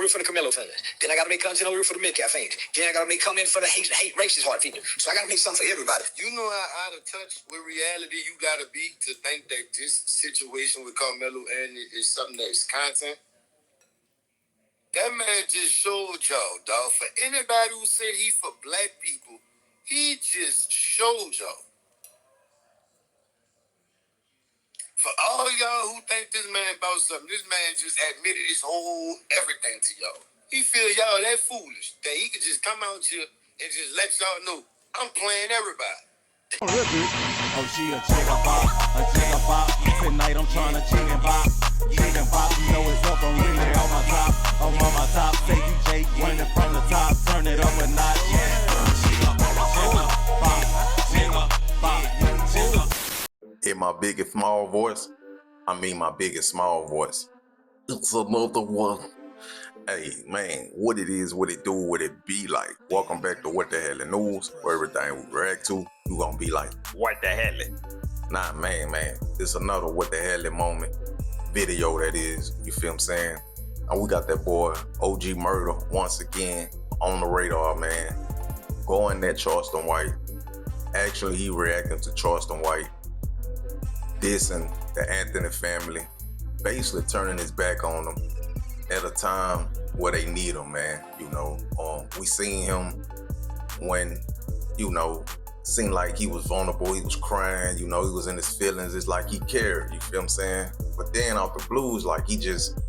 over for the Karmelo fans. Then I got to make content over for the mid-cap fans. Then I got to make content for the hate racist heart people. So I got to make something for everybody. You know how out of touch with reality you got to be to think that this situation with Karmelo and it is something that's content? That man just showed y'all, dog. For anybody who said he for black people, he just showed y'all. For all y'all who think this man about something, this man just admitted his whole everything to y'all. He feel y'all that foolish that he could just come out here and just let y'all know, I'm playing everybody. Oh, she a jigger bop. Tonight I'm trying to chicken bop. You know it's up, I'm really on my top. I'm on my top, say DJ, running from the top, turn it up a notch. In my biggest small voice, I mean my biggest small voice. It's another one. Hey man, what it is, what it do, what it be like. Welcome back to What the Hell the News, where everything we react to, you gonna be like, what the hell it? Nah, man, it's another what the hell it moment video that is, you feel what I'm saying? And we got that boy, OG Murda, once again, on the radar, man. Going at Charleston White. Actually, he reacting to Charleston White, dissing the Anthony family, basically turning his back on them at a time where they need him, man. You know, we seen him when, you know, seemed like he was vulnerable, he was crying, you know, he was in his feelings. It's like he cared, you feel what I'm saying? But then out the blues, like he just,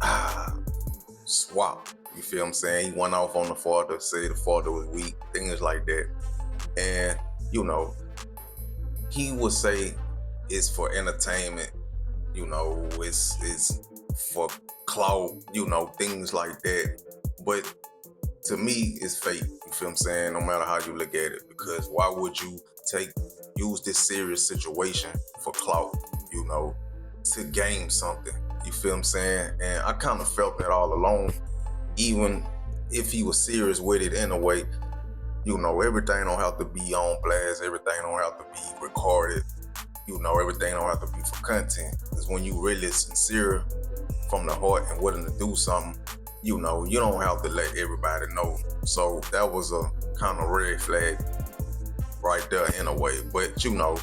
swapped, you feel what I'm saying? He went off on the father, said the father was weak, things like that. And, you know, he would say it's for entertainment, you know, it's for clout, you know, things like that. But to me, it's fake, you feel what I'm saying? No matter how you look at it, because why would you use this serious situation for clout, you know, to gain something, you feel what I'm saying? And I kind of felt that all along, even if he was serious with it in a way, you know, everything don't have to be on blast, everything don't have to be recorded, you know, everything don't have to be for content. Because when you really sincere from the heart and willing to do something, you know, you don't have to let everybody know. So that was a kind of red flag right there in a way. But, you know,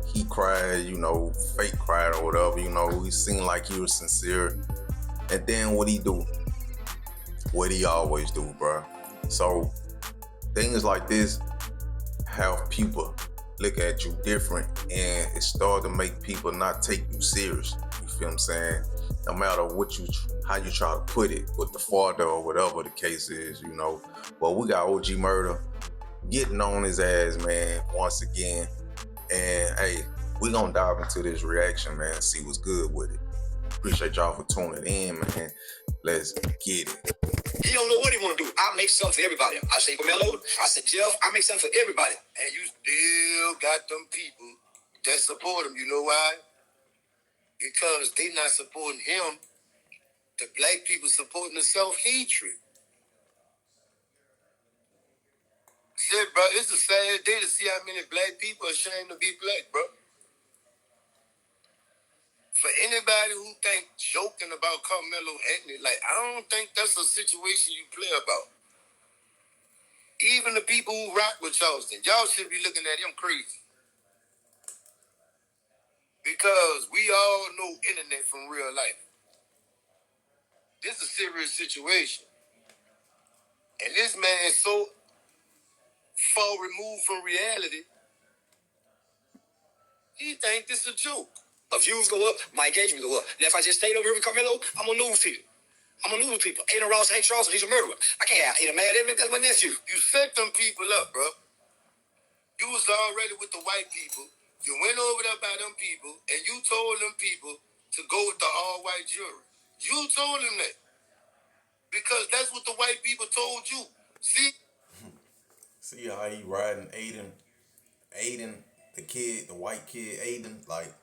he cried, you know, fake cried or whatever, you know, he seemed like he was sincere. And then what he do? What he always do, bro. So things like this have people look at you different, and it started to make people not take you serious. You feel what I'm saying? No matter what how you try to put it with the father or whatever the case is, you know. But we got OG Murda getting on his ass, man, once again. And hey, we gonna dive into this reaction, man, see what's good with it. Appreciate y'all for tuning in, man. Let's get it. He don't know what he want to do. I make something for everybody. I say Karmelo, I say Jeff, I make something for everybody. And you still got them people that support him. You know why? Because they not supporting him. The black people supporting the self-hatred. Shit, bro, it's a sad day to see how many black people are ashamed to be black, bro. For anybody who think joking about Karmelo ethnic, like, I don't think that's a situation you play about. Even the people who rock with Charleston, y'all should be looking at him crazy. Because we all know internet from real life. This is a serious situation. And this man is so far removed from reality, he think this a joke. My views go up, my engagement go up. And if I just stayed over here with Karmelo, I'm gonna lose people. Aiden Ross hates Charleston, he's a murderer. I can't have Aiden mad at me, that's my nephew. You set them people up, bro. You was already with the white people. You went over there by them people, and you told them people to go with the all-white jury. You told them that. Because that's what the white people told you. See how he riding Aiden, the kid, the white kid, Aiden, like,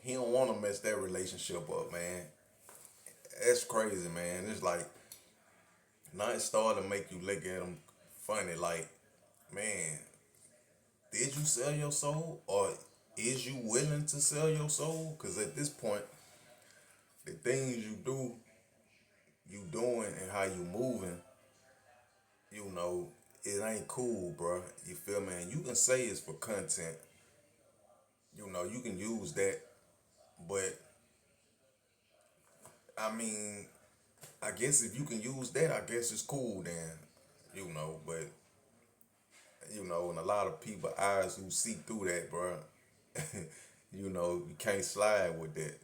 he don't want to mess that relationship up, man. That's crazy, man. It's like, now it started to make you look at him funny, like, man, did you sell your soul, or is you willing to sell your soul? Because at this point, the things you do, you doing and how you moving, you know, it ain't cool, bro. You feel me? And you can say it's for content. You know, you can use that, but I mean, I guess if you can use that, I guess it's cool then. You know, but you know, and a lot of people eyes who see through that, bro. You know, you can't slide with that.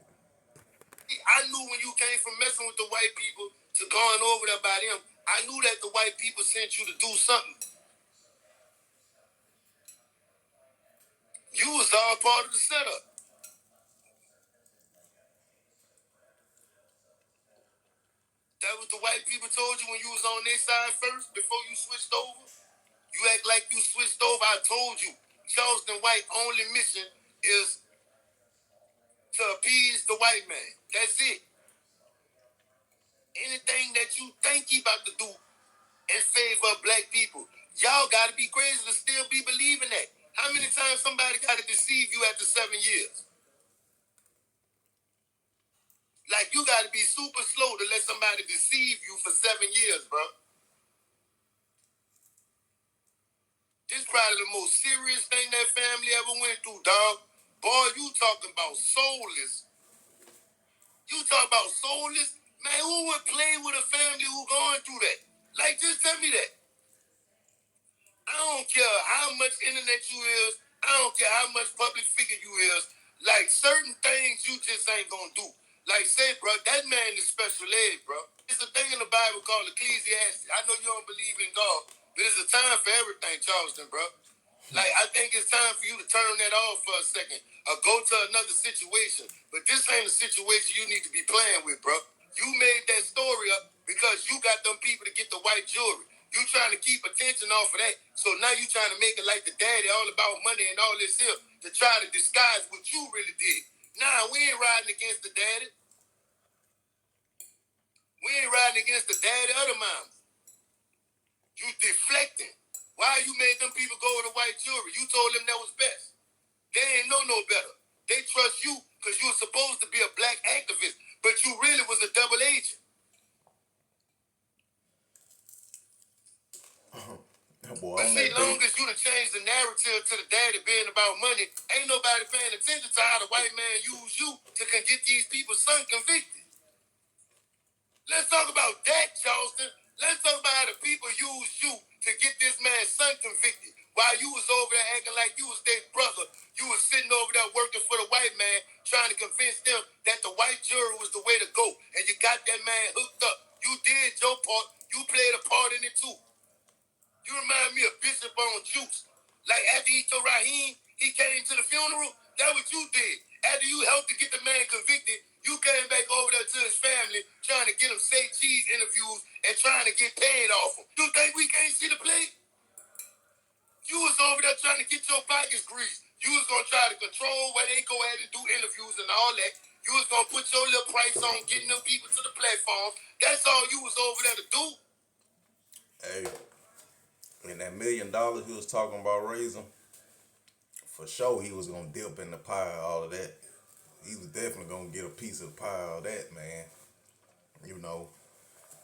I knew when you came from messing with the white people to going over there by them, I knew that the white people sent you to do something. You was all part of the setup. That was the white people told you when you was on their side first before you switched over. You act like you switched over. I told you, Charleston White only mission is to appease the white man. That's it. Anything that you think he about to do in favor of black people, y'all got to be crazy to still be believing that. How many times somebody got to deceive you after 7 years? Like, you got to be super slow to let somebody deceive you for 7 years, bro. This is probably the most serious thing that family ever went through, dog. Boy, you talking about soulless. You talking about soulless? Man, who would play with a family who going through that? Like, just tell me that. I don't care how much internet you is. I don't care how much public figure you is. Like, certain things you just ain't gonna do. Like, say, bro, that man is special ed, bro. It's a thing in the Bible called Ecclesiastes. I know you don't believe in God, but it's a time for everything, Charleston, bro. Like, I think it's time for you to turn that off for a second or go to another situation. But this ain't a situation you need to be playing with, bro. You made that story up because you got them people to get the white jewelry. You trying to keep attention off of that. So now you trying to make it like the daddy all about money and all this here to try to disguise what you really did. Nah, we ain't riding against the daddy. We ain't riding against the daddy or the mom. You deflecting. Why you made them people go with the white jewelry? You told them that was best. They ain't know no better. They trust you because you were supposed to be a black activist, but you really was a double agent. Boy, But see, long as you done changed the narrative to the daddy being about money, ain't nobody paying attention to how the white man used you to get these people's son convicted. Let's talk about that, Charleston. Let's talk about how the people used you to get this man's son convicted. While you was over there acting like you was their brother, you was sitting over there working for the white man, trying to convince them that the white jury was the way to go. And you got that man hooked up. You did your part. You played a part in it too. You remind me of Bishop on Juice. Like after he told Raheem, he came to the funeral. That what you did. After you helped to get the man convicted, you came back over there to his family, trying to get him say cheese interviews and trying to get paid off him. You think we can't see the play? You was over there trying to get your pockets greased. You was gonna try to control where they go ahead and do interviews and all that. You was gonna put your little price on getting them people to the platform. That's all you was over there to do. Hey, and that $1 million he was talking about raising, for sure he was gonna dip in the pie, all of that. He was definitely gonna get a piece of the pie, all that, man. You know,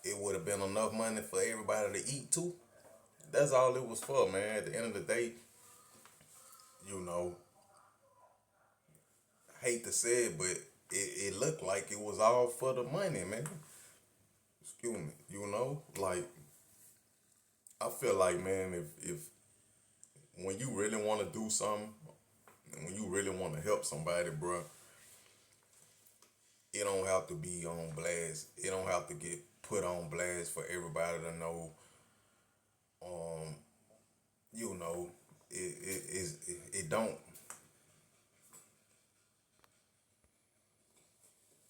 it would have been enough money for everybody to eat too. That's all it was for, man. At the end of the day, you know, I hate to say it, but it looked like it was all for the money, man. Excuse me. You know, like, I feel like, man, if when you really want to do something, and when you really want to help somebody, bro, it don't have to be on blast. It don't have to get put on blast for everybody to know. You know, it don't.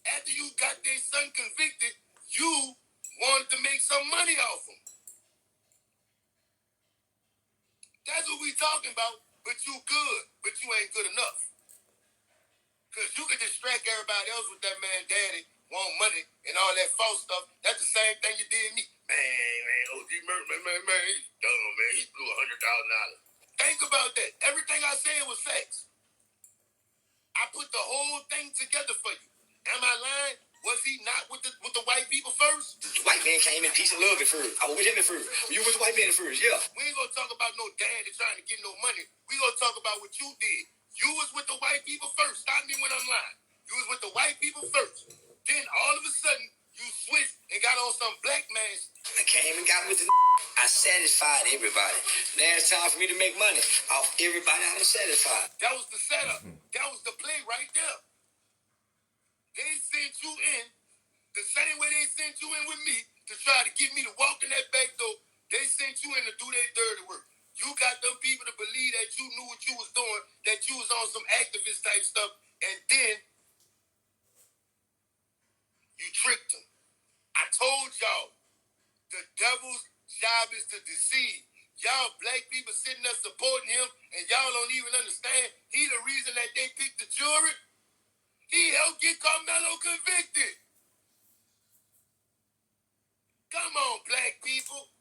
After you got their son convicted, you wanted to make some money off him. That's what we talking about. But you good, but you ain't good enough. Because you can distract everybody else with that man daddy, want money, and all that false stuff. That's the same thing you did me. Man, OG Murda, man, he's dumb, man. He blew $100,000. Think about that. Everything I said was facts. I put the whole thing together for you. Am I lying? Was he not with the white people first? The white man came in peace and love at first. I was with him at first. You was the white man at first, yeah. We ain't gonna talk about no daddy trying to get no money. We gonna talk about what you did. You was with the white people first. Stop me when I'm lying. You was with the white people first. Then all of a sudden, you switched and got on some black man. I came and got with the I satisfied everybody. Now it's time for me to make money off everybody I'm satisfied. That was the setup. That was the play right there. They sent you in the same way they sent you in with me to try to get me to walk in that back door. They sent you in to do their dirty work. You got them people to believe that you knew what you was doing, that you was on some activist type stuff, and then you tricked them. I told y'all, the devil's job is to deceive. Y'all black people sitting there supporting him, and y'all don't even understand he the reason that they picked the jury. He helped get Karmelo convicted. Come on, black people.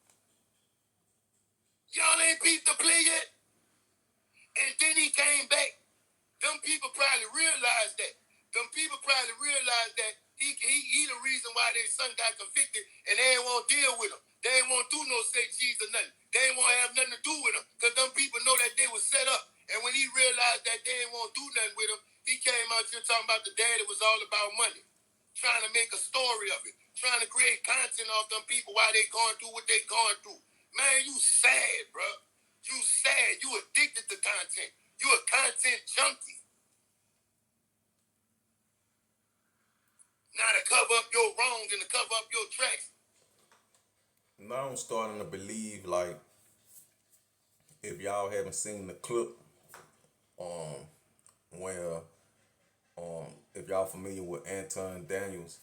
Y'all ain't peeped the play yet? And then he came back. Them people probably realized that. He the reason why their son got convicted, and they ain't want to deal with him. They ain't want to do no say cheese or nothing. They ain't want to have nothing to do with him, because them people know that they was set up. And when he realized that they ain't want to do nothing with him, he came out here talking about the daddy was all about money. Trying to make a story of it. Trying to create content off them people while they going through what they going through. Man, you sad, bro. You sad. You addicted to content. You a content junkie. Now to cover up your wrongs and to cover up your tracks. Now I'm starting to believe, like, if y'all haven't seen the clip, where if y'all familiar with Anton Daniels,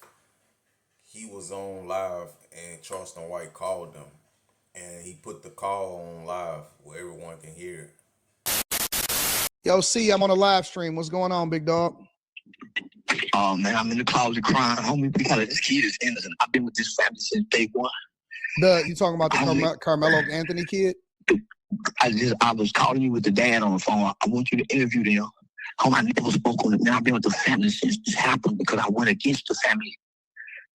he was on live and Charleston White called him, and he put the call on live where everyone can hear it. Yo, C, I'm on a live stream. What's going on, big dog? Oh man, I'm in the closet crying, homie. We got this kid is innocent. I've been with this family since day one. You talking about the Karmelo Anthony kid? I was calling you with the dad on the phone. I want you to interview them. Home, I never spoke on it. Man, I've been with the family since this happened because I went against the family.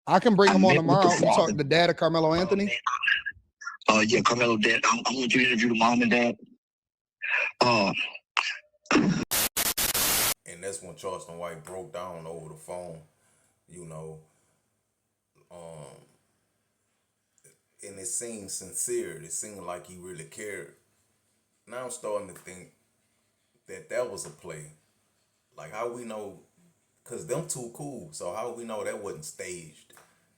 I can bring him on tomorrow. You talk the dad of Karmelo Anthony? Yeah, Karmelo dad. I want you to interview the mom and dad. And that's when Charleston White broke down over the phone, you know. And it seemed sincere. It seemed like he really cared. Now I'm starting to think that was a play. Like, how we know? Because them two cool. So how we know that wasn't staged?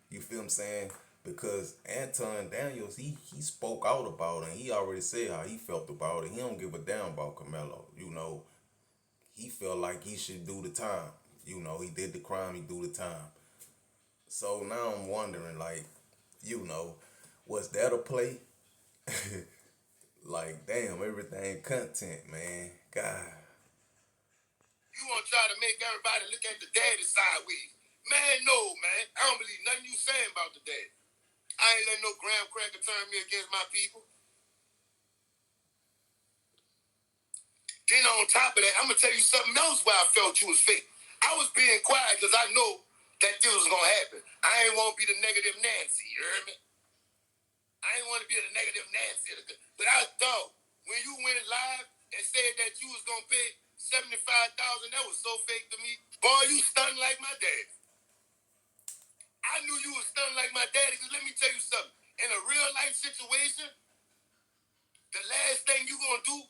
You feel what I'm saying? Because Anton Daniels, he spoke out about it. And he already said how he felt about it. He don't give a damn about Karmelo. You know, he felt like he should do the time. You know, he did the crime, he do the time. So now I'm wondering, like, you know, was that a play? Like, damn, everything content, man. God. You want to try to make everybody look at the daddy sideways. Man, no, man. I don't believe nothing you saying about the daddy. I ain't letting no graham cracker turn me against my people. Then on top of that, I'm going to tell you something else why I felt you was fake. I was being quiet because I know that this was going to happen. I ain't want to be the negative Nancy, you heard me? I ain't want to be the negative Nancy. But I thought when you went live and said that you was going to pay $75,000, that was so fake to me. Boy, you stunned like my daddy. I knew you was stunned like my daddy because let me tell you something. In a real life situation, the last thing you going to do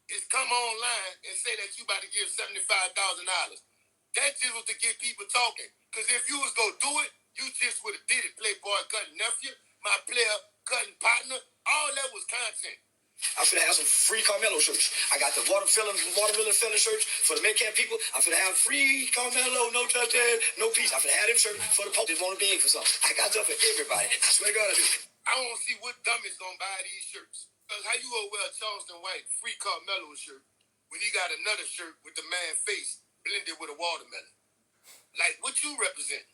is come online and say that you about to give $75,000. That just was to get people talking. Because if you was going to do it, you just would have did it. Playboy, cutting nephew, my player, cutting partner, all that was content. I'm finna have some free Karmelo shirts. I got the watermelon filling shirts for the Metcalf people. I'm finna have free Karmelo, no touchdown, no peace. I'm finna have them shirts for the Pope that want to beg for something. I got stuff for everybody. I swear to God I do. I don't see what dummies gonna buy these shirts. Because how you gonna wear a Charleston White free Karmelo shirt when you got another shirt with the man face blended with a watermelon? Like, what you represent?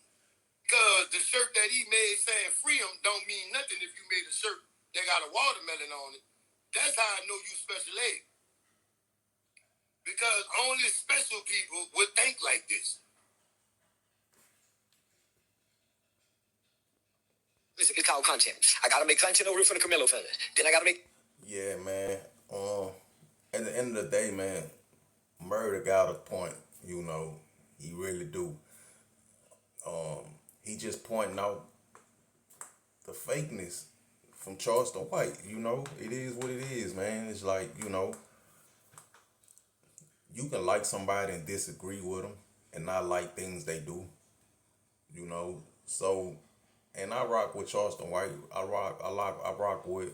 Because the shirt that he made saying free him don't mean nothing if you made a shirt that got a watermelon on it. That's how I know you special ed. Because only special people would think like this. Listen, it's called content. I gotta make content over here for the Karmelo fellas. Then I gotta make. Yeah, man. At the end of the day, man, Murda got a point. You know, he really do. He just pointing out the fakeness from Charleston White. You know, it is what it is, man. It's like, you know, you can like somebody and disagree with them and not like things they do. You know, so, and I rock with Charleston White. I rock with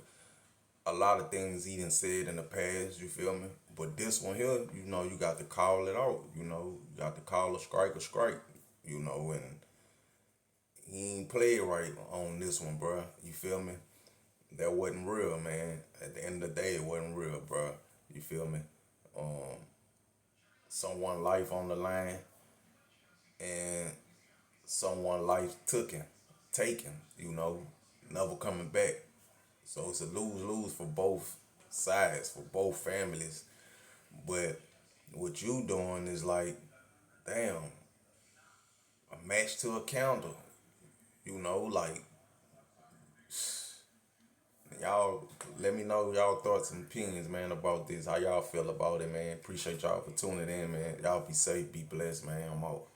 a lot of things he done said in the past. You feel me? But this one here, you know, you got to call it out. You know, you got to call a strike a strike. You know, and he ain't played right on this one, bruh. You feel me? That wasn't real, man. At the end of the day, it wasn't real, bruh. You feel me? Someone life on the line and someone life taken, you know, never coming back. So it's a lose-lose for both sides, for both families. But what you doing is like, damn, a match to a candle. You know, like, y'all let me know y'all thoughts and opinions, man, about this. How y'all feel about it, man. Appreciate y'all for tuning in, man. Y'all be safe, be blessed, man. I'm out.